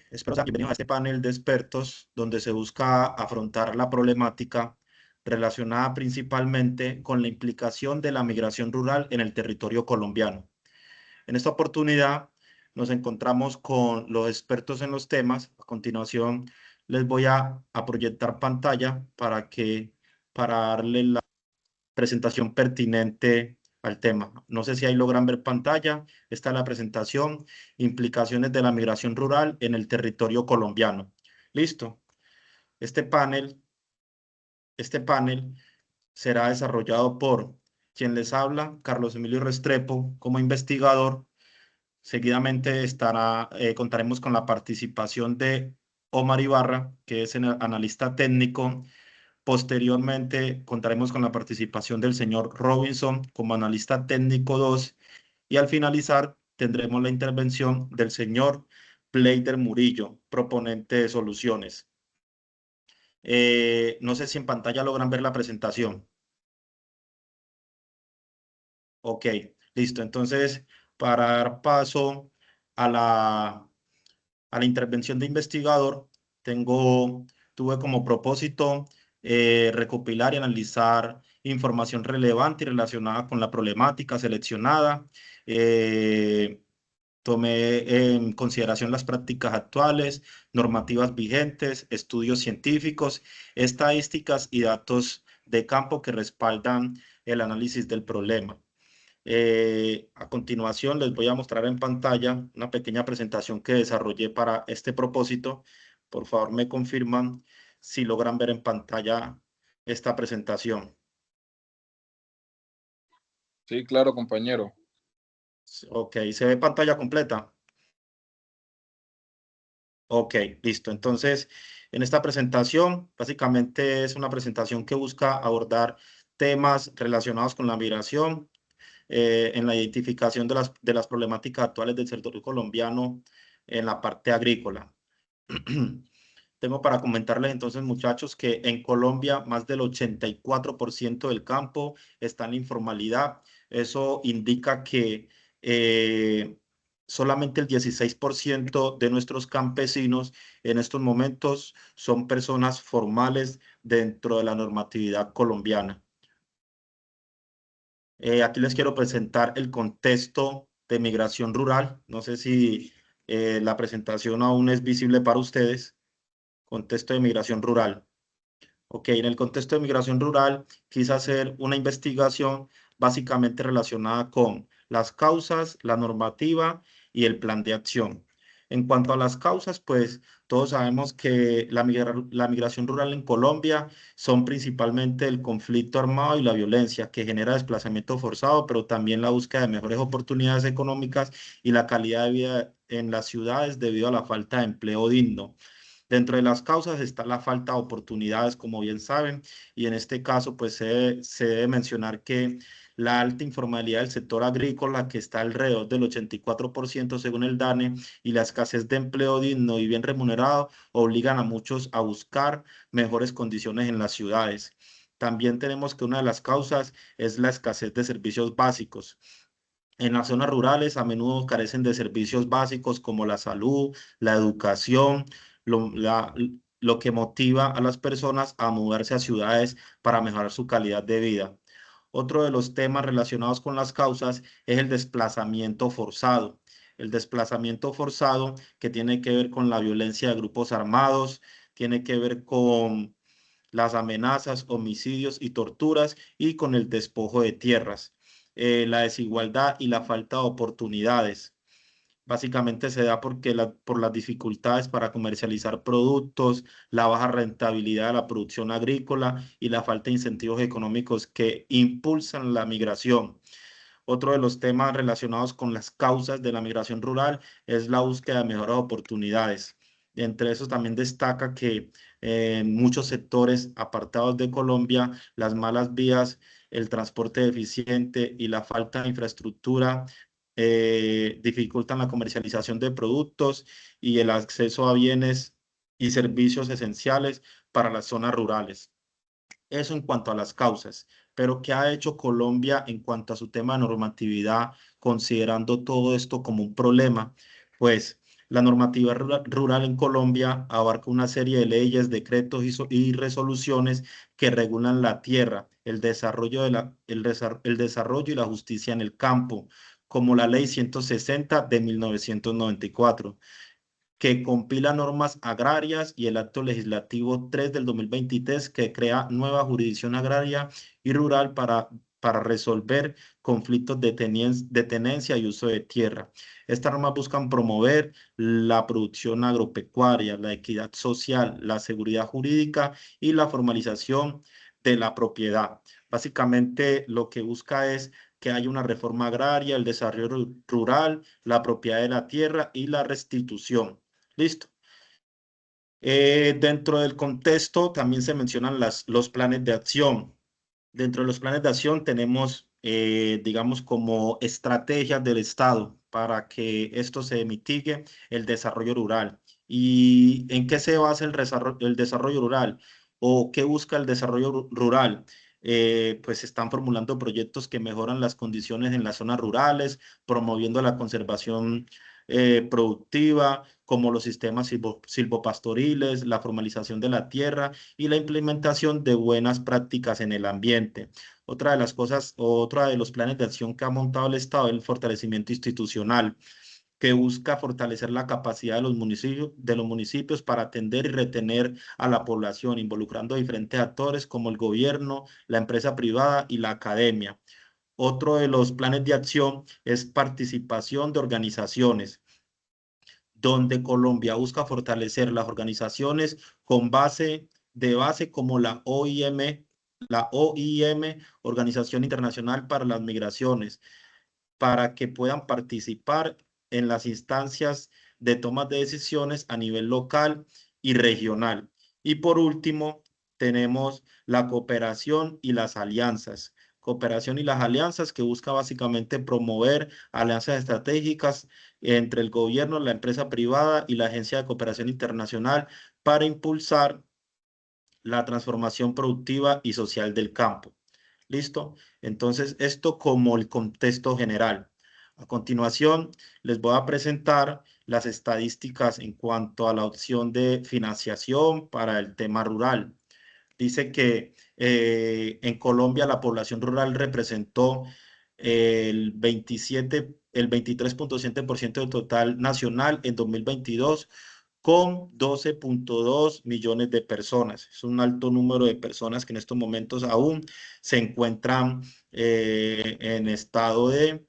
Espero sean bienvenidos a este panel de expertos donde se busca afrontar la problemática relacionada principalmente con la implicación de la migración rural en el territorio colombiano. En esta oportunidad nos encontramos con los expertos en los temas. A continuación les voy a proyectar pantalla para darle la presentación pertinente al tema. No sé si ahí logran ver pantalla. Esta es la presentación, implicaciones de la migración rural en el territorio colombiano. Listo. Este panel, este panel será desarrollado por quien les habla, Carlos Emilio Restrepo, como investigador. Seguidamente contaremos con la participación de Omar Ibarra, que es el analista técnico. Posteriormente contaremos con la participación del señor Robinson como analista técnico 2 y al finalizar tendremos la intervención del señor Pleider Murillo, proponente de soluciones. No sé si en pantalla logran ver la presentación. Ok, listo. Entonces, para dar paso a la intervención de investigador, tuve como propósito recopilar y analizar información relevante y relacionada con la problemática seleccionada. Tomé en consideración las prácticas actuales, normativas vigentes, estudios científicos, estadísticas y datos de campo que respaldan el análisis del problema. A continuación les voy a mostrar en pantalla una pequeña presentación que desarrollé para este propósito. Por favor, me confirman si logran ver en pantalla esta presentación. Sí, claro, compañero. Ok, ¿se ve pantalla completa? Ok, listo. Entonces, en esta presentación, básicamente es una presentación que busca abordar temas relacionados con la migración, en la identificación de las problemáticas actuales del sector colombiano en la parte agrícola. Tengo para comentarles entonces, muchachos, que en Colombia más del 84% del campo está en la informalidad. Eso indica que solamente el 16% de nuestros campesinos en estos momentos son personas formales dentro de la normatividad colombiana. Aquí les quiero presentar el contexto de migración rural. No sé si la presentación aún es visible para ustedes. Contexto de migración rural. Ok, en el contexto de migración rural quise hacer una investigación básicamente relacionada con las causas, la normativa y el plan de acción. En cuanto a las causas, pues todos sabemos que la migración rural en Colombia son principalmente el conflicto armado y la violencia que genera desplazamiento forzado, pero también la búsqueda de mejores oportunidades económicas y la calidad de vida en las ciudades debido a la falta de empleo digno. Dentro de las causas está la falta de oportunidades, como bien saben, y en este caso, pues se debe mencionar que la alta informalidad del sector agrícola, que está alrededor del 84% según el DANE, y la escasez de empleo digno y bien remunerado, obligan a muchos a buscar mejores condiciones en las ciudades. También tenemos que una de las causas es la escasez de servicios básicos. En las zonas rurales a menudo carecen de servicios básicos como la salud, la educación, lo, la- lo que motiva a las personas a moverse a ciudades para mejorar su calidad de vida. Otro de los temas relacionados con las causas es el desplazamiento forzado. El desplazamiento forzado que tiene que ver con la violencia de grupos armados, tiene que ver con las amenazas, homicidios y torturas y con el despojo de tierras, la desigualdad y la falta de oportunidades. Básicamente se da por las dificultades para comercializar productos, la baja rentabilidad de la producción agrícola y la falta de incentivos económicos que impulsan la migración. Otro de los temas relacionados con las causas de la migración rural es la búsqueda de mejores oportunidades. Entre esos también destaca que en muchos sectores apartados de Colombia, las malas vías, el transporte deficiente y la falta de infraestructura dificultan la comercialización de productos y el acceso a bienes y servicios esenciales para las zonas rurales. Eso en cuanto a las causas. Pero ¿qué ha hecho Colombia en cuanto a su tema de normatividad, considerando todo esto como un problema? Pues La normativa rural en Colombia abarca una serie de leyes, decretos y resoluciones que regulan la tierra, el desarrollo, el desarrollo y la justicia en el campo, como la Ley 160 de 1994, que compila normas agrarias, y el Acto Legislativo 3 del 2023, que crea nueva jurisdicción agraria y rural para resolver conflictos de tenencia y uso de tierra. Estas normas buscan promover la producción agropecuaria, la equidad social, la seguridad jurídica y la formalización de la propiedad. Básicamente lo que busca es que haya una reforma agraria, el desarrollo rural, la propiedad de la tierra y la restitución. Listo. Dentro del contexto también se mencionan los planes de acción. Dentro de los planes de acción tenemos, digamos, como estrategias del Estado para que esto se mitigue el desarrollo rural. ¿Y en qué se basa el desarrollo rural? ¿O qué busca el desarrollo rural? Pues se están formulando proyectos que mejoran las condiciones en las zonas rurales, promoviendo la conservación productiva, como los sistemas silvopastoriles, la formalización de la tierra y la implementación de buenas prácticas en el ambiente. Otra de las cosas, otra de los planes de acción que ha montado el Estado es el fortalecimiento institucional, que busca fortalecer la capacidad de los municipios para atender y retener a la población, involucrando a diferentes actores como el gobierno, la empresa privada y la academia. Otro de los planes de acción es participación de organizaciones, donde Colombia busca fortalecer las organizaciones con base como la OIM, Organización Internacional para las Migraciones, para que puedan participar en las instancias de toma de decisiones a nivel local y regional. Y por último, tenemos la cooperación y las alianzas. Cooperación y las alianzas, que busca básicamente promover alianzas estratégicas entre el gobierno, la empresa privada y la Agencia de Cooperación Internacional para impulsar la transformación productiva y social del campo. ¿Listo? Entonces, esto como el contexto general. A continuación, les voy a presentar las estadísticas en cuanto a la opción de financiación para el tema rural. Dice que en Colombia la población rural representó el 23,7% del total nacional en 2022, con 12,2 millones de personas. Es un alto número de personas que en estos momentos aún se encuentran en estado de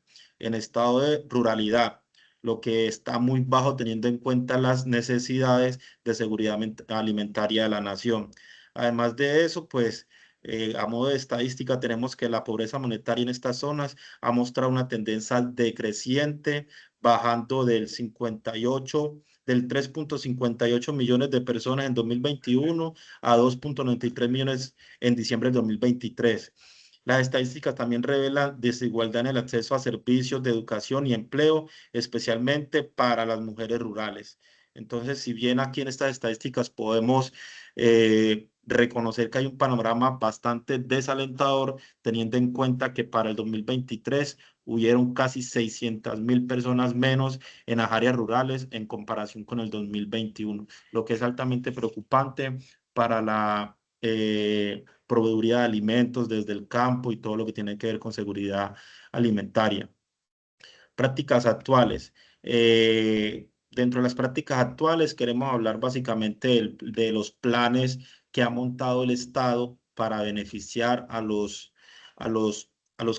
ruralidad, lo que está muy bajo teniendo en cuenta las necesidades de seguridad alimentaria de la nación. Además de eso, pues a modo de estadística tenemos que la pobreza monetaria en estas zonas ha mostrado una tendencia decreciente, bajando del 3,58 millones de personas en 2021 a 2,93 millones en diciembre de 2023. Las estadísticas también revelan desigualdad en el acceso a servicios de educación y empleo, especialmente para las mujeres rurales. Entonces, si bien aquí en estas estadísticas podemos reconocer que hay un panorama bastante desalentador, teniendo en cuenta que para el 2023 hubieron casi 600.000 personas menos en las áreas rurales en comparación con el 2021, lo que es altamente preocupante para la proveeduría de alimentos desde el campo y todo lo que tiene que ver con seguridad alimentaria. Prácticas actuales. Dentro de las prácticas actuales queremos hablar básicamente de los planes que ha montado el Estado para beneficiar a los, a los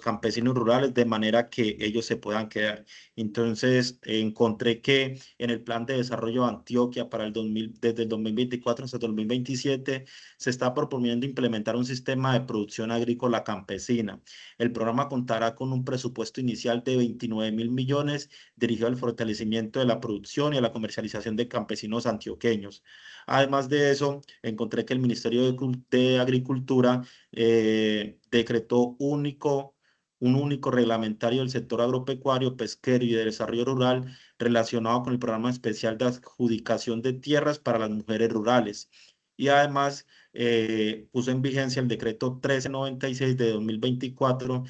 campesinos rurales de manera que ellos se puedan quedar. Entonces, encontré que en el Plan de Desarrollo de Antioquia para desde el 2024 hasta el 2027 se está proponiendo implementar un sistema de producción agrícola campesina. El programa contará con un presupuesto inicial de 29.000 millones dirigido al fortalecimiento de la producción y a la comercialización de campesinos antioqueños. Además de eso, encontré que el Ministerio de Agricultura decretó un único reglamentario del sector agropecuario, pesquero y de desarrollo rural relacionado con el programa especial de adjudicación de tierras para las mujeres rurales. Y además puso en vigencia el decreto 1396 de 2024,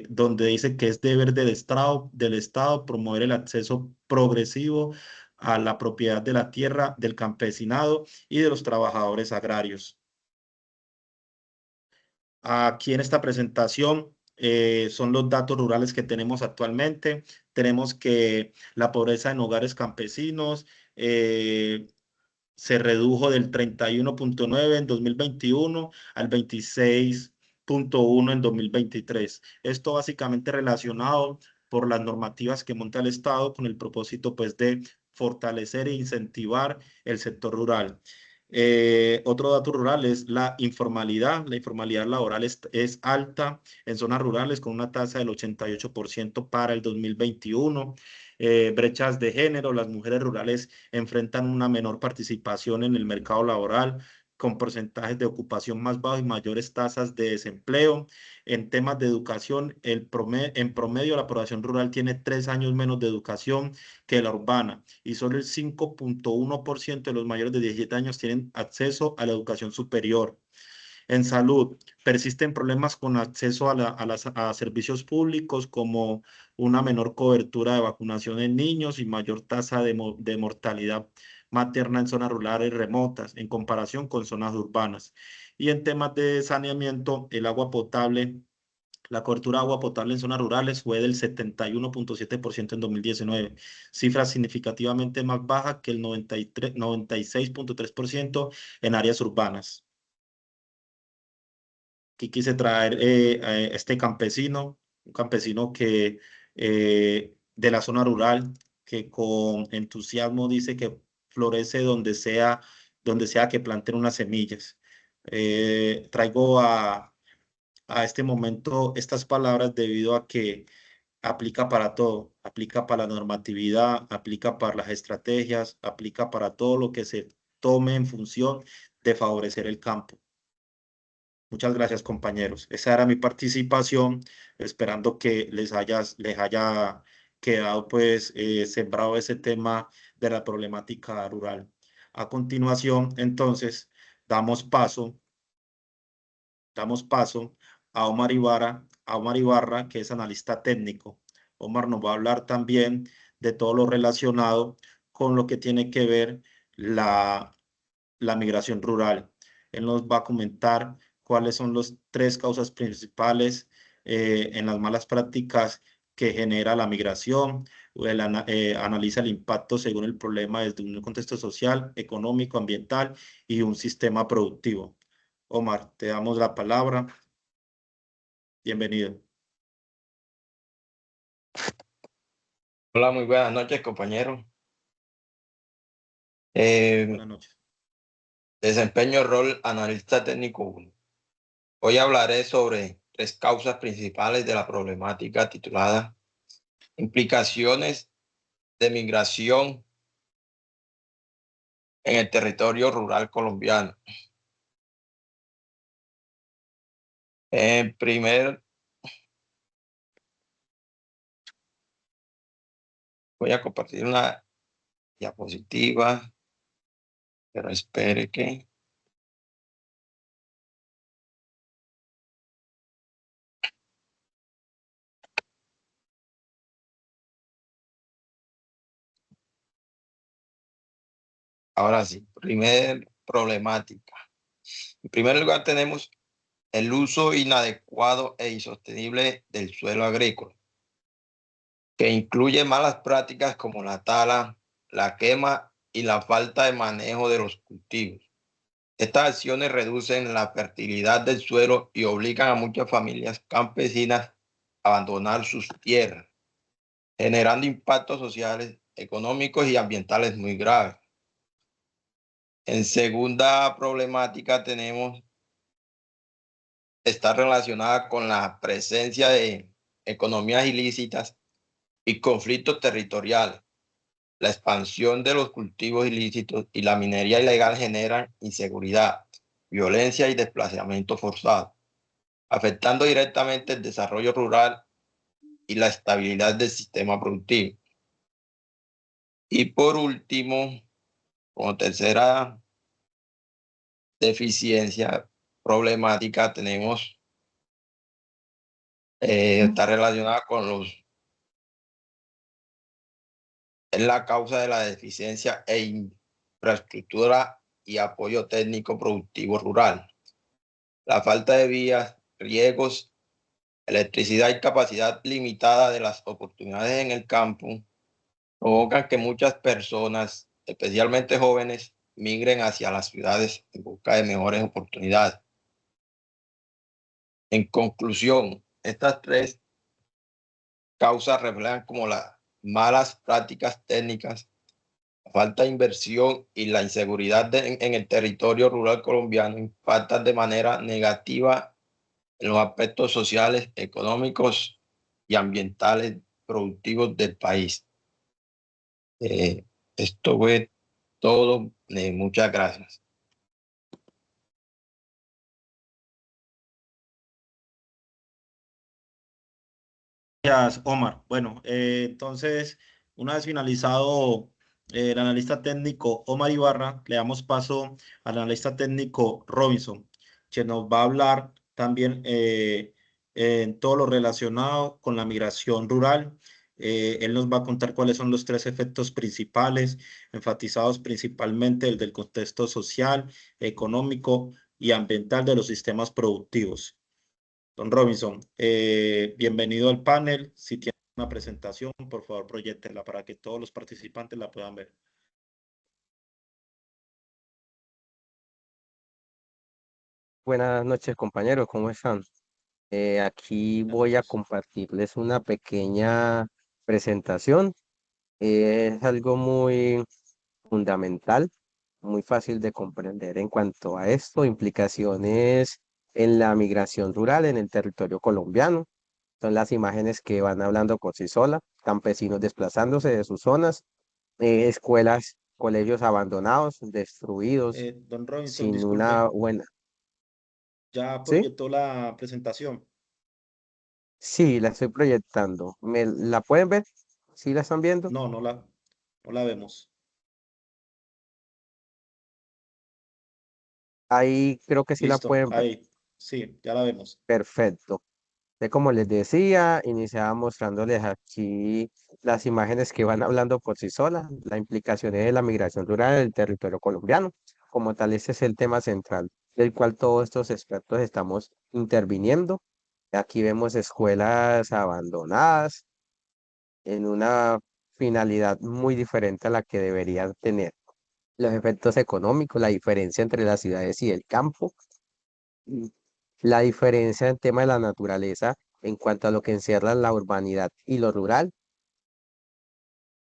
donde dice que es deber del Estado promover el acceso progresivo a la propiedad de la tierra, del campesinado y de los trabajadores agrarios. Aquí en esta presentación son los datos rurales que tenemos actualmente. Tenemos que la pobreza en hogares campesinos se redujo del 31,9 en 2021 al 26,1 en 2023. Esto básicamente relacionado por las normativas que monta el Estado con el propósito pues de fortalecer e incentivar el sector rural. Otro dato rural es la informalidad. La informalidad laboral es alta en zonas rurales con una tasa del 88% para el 2021. Brechas de género, las mujeres rurales enfrentan una menor participación en el mercado laboral, con porcentajes de ocupación más bajos y mayores tasas de desempleo. En temas de educación, en promedio la población rural tiene 3 años menos de educación que la urbana y solo el 5,1% de los mayores de 17 años tienen acceso a la educación superior. En salud, persisten problemas con acceso a servicios públicos como una menor cobertura de vacunación en niños y mayor tasa de mortalidad materna en zonas rurales remotas en comparación con zonas urbanas. Y en temas de saneamiento, el agua potable. La cobertura de agua potable en zonas rurales fue del 71,7% en 2019, cifra significativamente más baja que el 96,3% en áreas urbanas. Aquí quise traer a este campesino, un campesino que de la zona rural, que con entusiasmo dice que florece donde sea que planten unas semillas. Traigo a este momento estas palabras debido a que aplica para todo, aplica para la normatividad, aplica para las estrategias, aplica para todo lo que se tome en función de favorecer el campo. Muchas gracias, compañeros. Esa era mi participación, esperando que les haya quedado pues sembrado ese tema de la problemática rural. A continuación, entonces, damos paso a Omar Ibarra, que es analista técnico. Omar nos va a hablar también de todo lo relacionado con lo que tiene que ver la migración rural. Él nos va a comentar cuáles son las 3 causas principales en las malas prácticas que genera la migración. Él analiza el impacto según el problema desde un contexto social, económico, ambiental y un sistema productivo. Omar, te damos la palabra. Bienvenido. Hola, muy buenas noches, compañero. Buenas noches. Desempeño el rol analista técnico 1. Hoy hablaré sobre 3 causas principales de la problemática titulada Implicaciones de migración en el territorio rural colombiano. Voy a compartir una diapositiva, pero espere que... Ahora sí, primer problemática. En primer lugar tenemos el uso inadecuado e insostenible del suelo agrícola, que incluye malas prácticas como la tala, la quema y la falta de manejo de los cultivos. Estas acciones reducen la fertilidad del suelo y obligan a muchas familias campesinas a abandonar sus tierras, generando impactos sociales, económicos y ambientales muy graves. En segunda problemática está relacionada con la presencia de economías ilícitas y conflictos territoriales. La expansión de los cultivos ilícitos y la minería ilegal generan inseguridad, violencia y desplazamiento forzado, afectando directamente el desarrollo rural y la estabilidad del sistema productivo. Y por último, como tercera deficiencia problemática, está relacionada con es la causa de la deficiencia e infraestructura y apoyo técnico productivo rural. La falta de vías, riegos, electricidad y capacidad limitada de las oportunidades en el campo provocan que muchas personas, especialmente jóvenes, migren hacia las ciudades en busca de mejores oportunidades. En conclusión, estas tres causas reflejan como las malas prácticas técnicas, la falta de inversión y la inseguridad en el territorio rural colombiano impactan de manera negativa en los aspectos sociales, económicos y ambientales productivos del país. Esto fue todo. Muchas gracias. Gracias, Omar. Bueno, entonces, una vez finalizado el analista técnico Omar Ibarra, le damos paso al analista técnico Robinson, que nos va a hablar también en todo lo relacionado con la migración rural. Él nos va a contar cuáles son los tres efectos principales, enfatizados principalmente el del contexto social, económico y ambiental de los sistemas productivos. Don Robinson, bienvenido al panel. Si tiene una presentación, por favor, proyectenla para que todos los participantes la puedan ver. Buenas noches, compañeros, ¿cómo están? Aquí voy a compartirles una pequeña presentación. Es algo muy fundamental, muy fácil de comprender en cuanto a esto, implicaciones en la migración rural en el territorio colombiano. Son las imágenes que van hablando por sí solas, campesinos desplazándose de sus zonas, escuelas, colegios abandonados, destruidos, Don Robinson, sin una disculpe, buena... ya ¿Sí? proyectó la presentación. Sí, la estoy proyectando. ¿Me la pueden ver? ¿Sí la están viendo? No, no la vemos. Ahí creo que sí la Listo, pueden ver. ahí. Sí, ya la vemos. Perfecto. Como les decía, iniciaba mostrándoles aquí las imágenes que van hablando por sí solas, las implicaciones de la migración rural del territorio colombiano. Como tal, ese es el tema central del cual todos estos expertos estamos interviniendo. Aquí vemos escuelas abandonadas en una finalidad muy diferente a la que deberían tener. Los efectos económicos, la diferencia entre las ciudades y el campo, mm, la diferencia en tema de la naturaleza en cuanto a lo que encierra la urbanidad y lo rural,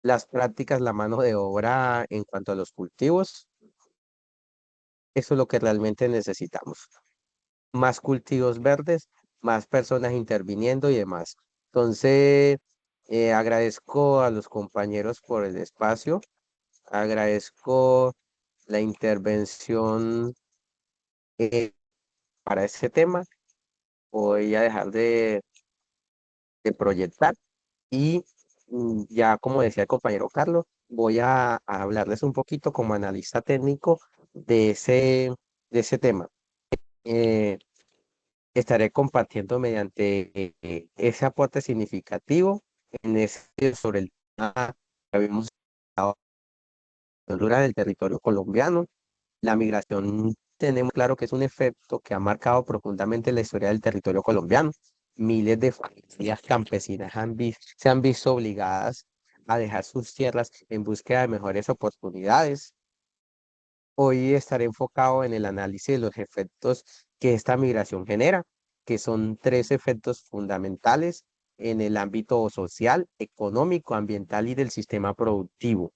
las prácticas, la mano de obra en cuanto a los cultivos, eso es lo que realmente necesitamos. Más cultivos verdes, más personas interviniendo y demás. Entonces, agradezco a los compañeros por el espacio, agradezco la intervención para este tema. Voy a dejar de proyectar y ya como decía el compañero Carlos, voy a hablarles un poquito como analista técnico de ese tema. Eh, Estaré compartiendo mediante ese aporte significativo en ese sobre el tema que habíamos hablado rural del territorio colombiano. La migración tenemos claro que es un efecto que ha marcado profundamente la historia del territorio colombiano. Miles de familias campesinas se han visto obligadas a dejar sus tierras en búsqueda de mejores oportunidades. Hoy estaré enfocado en el análisis de los efectos que esta migración genera, que son tres efectos fundamentales en el ámbito social, económico, ambiental y del sistema productivo.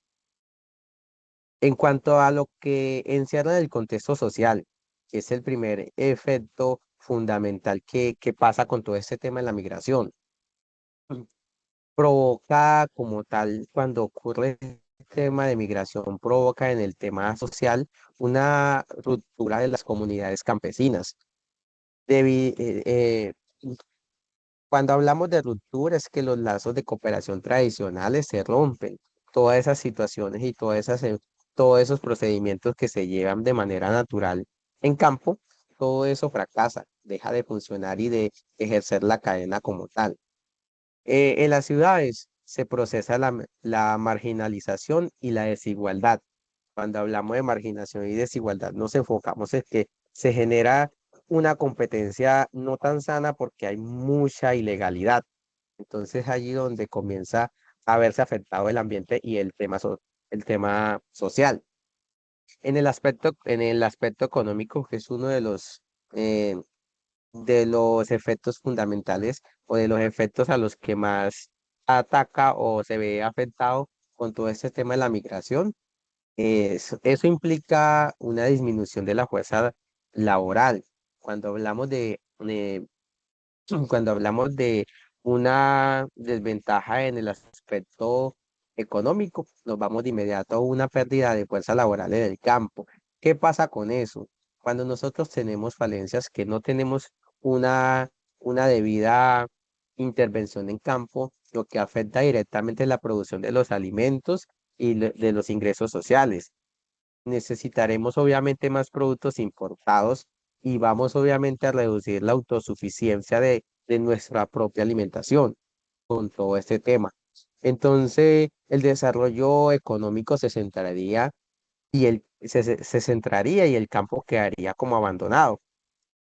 En cuanto a lo que encierra el contexto social, que es el primer efecto fundamental que pasa con todo este tema de la migración, provoca como tal, cuando ocurre el tema de migración, provoca en el tema social una ruptura de las comunidades campesinas. Debi- eh, eh, Cuando hablamos de ruptura es que los lazos de cooperación tradicionales se rompen. Todas esas situaciones y todos esos procedimientos que se llevan de manera natural en campo, todo eso fracasa, deja de funcionar y de ejercer la cadena como tal. En las ciudades se procesa la marginalización y la desigualdad. Cuando hablamos de marginación y desigualdad, nos enfocamos en que se genera una competencia no tan sana porque hay mucha ilegalidad. Entonces allí donde comienza a verse afectado el ambiente y el tema social. En el aspecto económico, que es uno eh, de los efectos fundamentales o de los efectos a los que más ataca o se ve afectado con todo este tema de la migración, eso implica una disminución de la fuerza laboral. Cuando hablamos cuando hablamos de una desventaja en el aspecto económico, nos vamos de inmediato a una pérdida de fuerza laboral en el campo. ¿Qué pasa con eso? Cuando nosotros tenemos falencias que no tenemos una, una debida intervención en campo, lo que afecta directamente la producción de los alimentos y de los ingresos sociales. Necesitaremos obviamente más productos importados y vamos obviamente a reducir la autosuficiencia de nuestra propia alimentación con todo este tema. Entonces, el desarrollo económico se centraría se centraría y el campo quedaría como abandonado.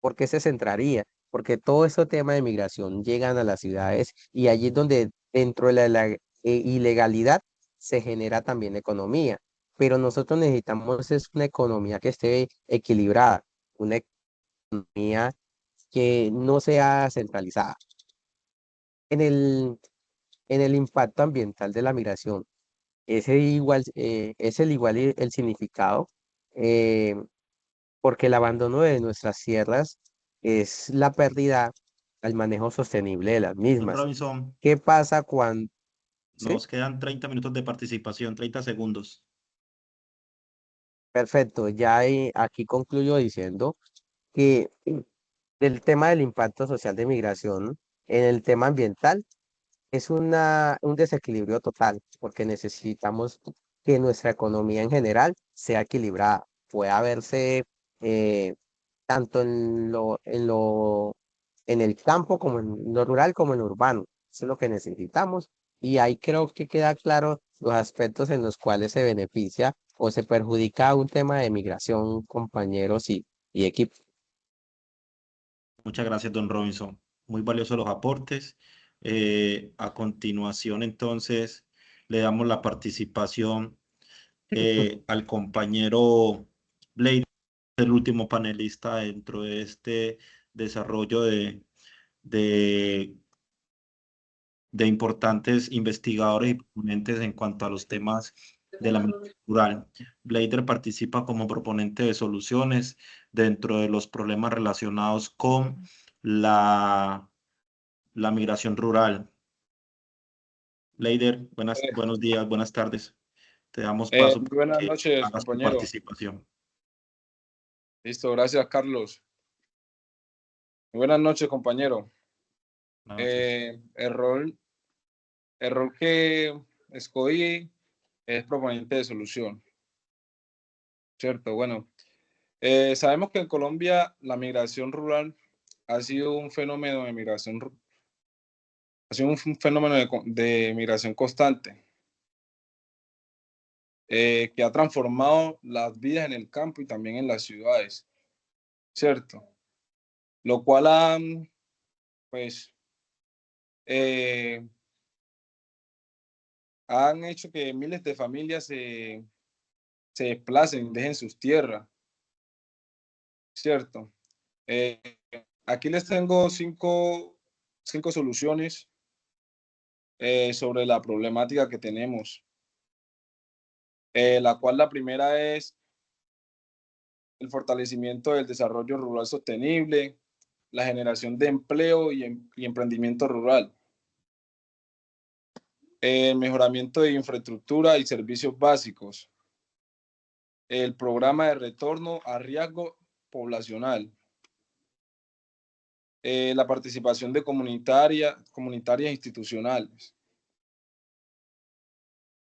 ¿Por qué se centraría? Porque todo ese tema de migración llegan a las ciudades y allí es donde dentro de la ilegalidad se genera también economía. Pero nosotros necesitamos es una economía que esté equilibrada, una economía que no sea centralizada. En el impacto ambiental de la migración, es el igual el significado, eh, porque el abandono de nuestras tierras es la pérdida al manejo sostenible de las Don mismas. Robinson, ¿Qué pasa cuando... Sí, nos quedan 30 minutos de participación, 30 segundos. perfecto. Aquí concluyo diciendo que del tema del impacto social de migración en el tema ambiental es un desequilibrio total, porque necesitamos que nuestra economía en general sea equilibrada, pueda verse eh, tanto en el campo como en lo rural como en lo urbano. Eso es lo que necesitamos. Y ahí creo que queda claro los aspectos en los cuales se beneficia o se perjudica un tema de migración, compañeros y equipo. Muchas gracias, don Robinson. Muy valiosos los aportes. A continuación, entonces, le damos la participación al compañero Blade, el último panelista dentro de este desarrollo de, de importantes investigadores y proponentes en cuanto a los temas de la migración rural. Blader participa como proponente de soluciones dentro de los problemas relacionados con la, la migración rural. Blader, buenos días, buenas tardes. Te damos paso Muy para buenas que noches, hagas tu compañero. participación. Listo, gracias, Carlos. Muy buenas noches, compañero. Buenas noches. El rol que escogí es proponente de solución, ¿cierto? Bueno, sabemos que en Colombia la migración rural ha sido un fenómeno de migración, ha sido un fenómeno de migración constante, que ha transformado las vidas en el campo y también en las ciudades, ¿cierto? Lo cual ha, pues, eh, han hecho que miles de familias se desplacen, dejen sus tierras, ¿cierto? Eh, Aquí les tengo cinco soluciones sobre la problemática que tenemos, la cual la primera es el fortalecimiento del desarrollo rural sostenible, la generación de empleo y emprendimiento rural, el mejoramiento de infraestructura y servicios básicos, el programa de retorno a riesgo poblacional, la participación de comunitarias institucionales.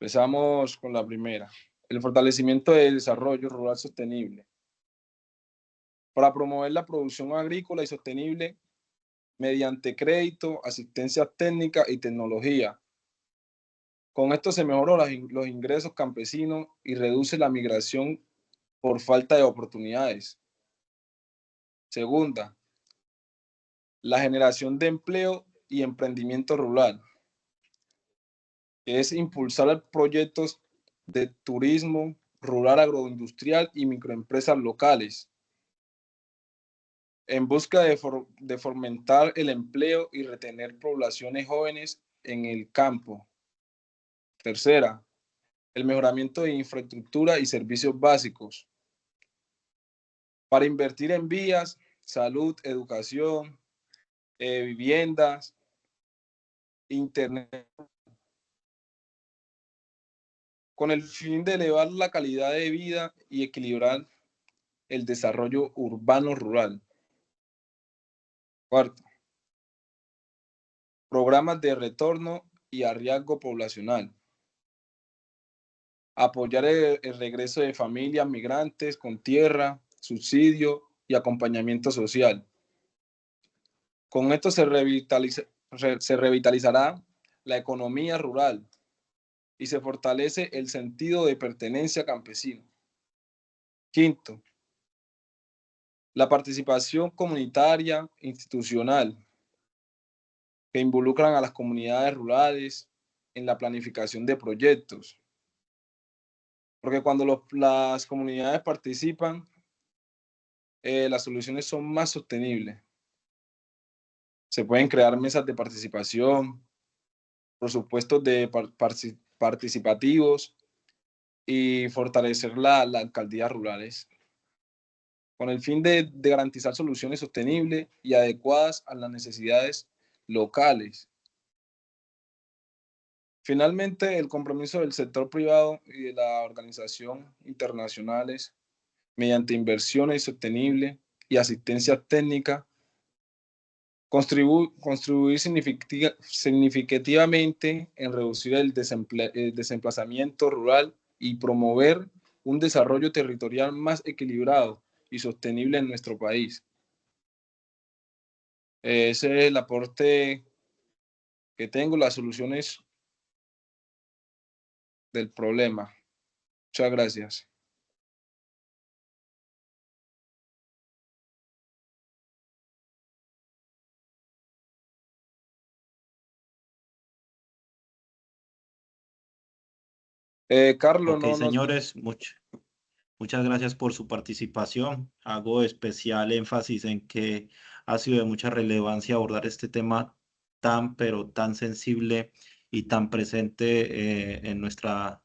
Empezamos con la primera, el fortalecimiento del desarrollo rural sostenible. Para promover la producción agrícola y sostenible mediante crédito, asistencia técnica y tecnología, Con esto se mejoran los ingresos campesinos y reduce la migración por falta de oportunidades. Segunda, la generación de empleo y emprendimiento rural, que es impulsar proyectos de turismo rural agroindustrial y microempresas locales, en busca de fomentar el empleo y retener poblaciones jóvenes en el campo. Tercera, el mejoramiento de infraestructura y servicios básicos, para invertir en vías, salud, educación, viviendas, internet, con el fin de elevar la calidad de vida y equilibrar el desarrollo urbano-rural. Cuarto, programas de retorno y hallazgo poblacional. Apoyar el regreso de familias migrantes con tierra, subsidio y acompañamiento social. Con esto se revitalizará la economía rural y se fortalece el sentido de pertenencia campesino. Quinto, la participación comunitaria institucional, que involucran a las comunidades rurales en la planificación de proyectos. Porque cuando las comunidades participan, las soluciones son más sostenibles. Se pueden crear mesas de participación, presupuestos participativos y fortalecer las alcaldías rurales, con el fin de garantizar soluciones sostenibles y adecuadas a las necesidades locales. Finalmente, el compromiso del sector privado y de las organizaciones internacionales mediante inversiones sostenibles y asistencia técnica, contribuir significativamente en reducir el desplazamiento rural y promover un desarrollo territorial más equilibrado y sostenible en nuestro país. Ese es el aporte que tengo, las soluciones del problema. Muchas gracias. Carlos, Ok, no. señores, muchas gracias por su participación. Hago especial énfasis en que ha sido de mucha relevancia abordar este tema tan, pero tan sensible y tan presente en nuestras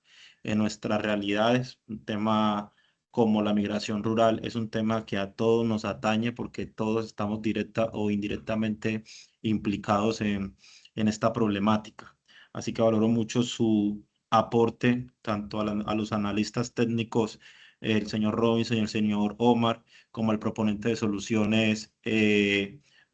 realidades. Un tema como la migración rural es un tema que a todos nos atañe porque todos estamos directa o indirectamente implicados en esta problemática. Así que valoro mucho su aporte tanto a los analistas técnicos, el señor Robinson y el señor Omar, como el proponente de soluciones,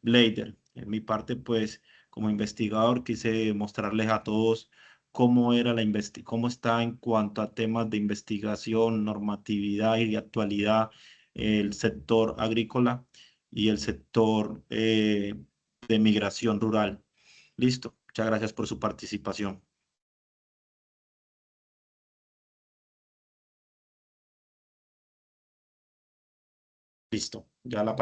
Blader. En mi parte, pues, como investigador, quise mostrarles a todos cómo está en cuanto a temas de investigación, normatividad y de actualidad el sector agrícola y el sector de migración rural. Listo. Muchas gracias por su participación. Listo. Ya la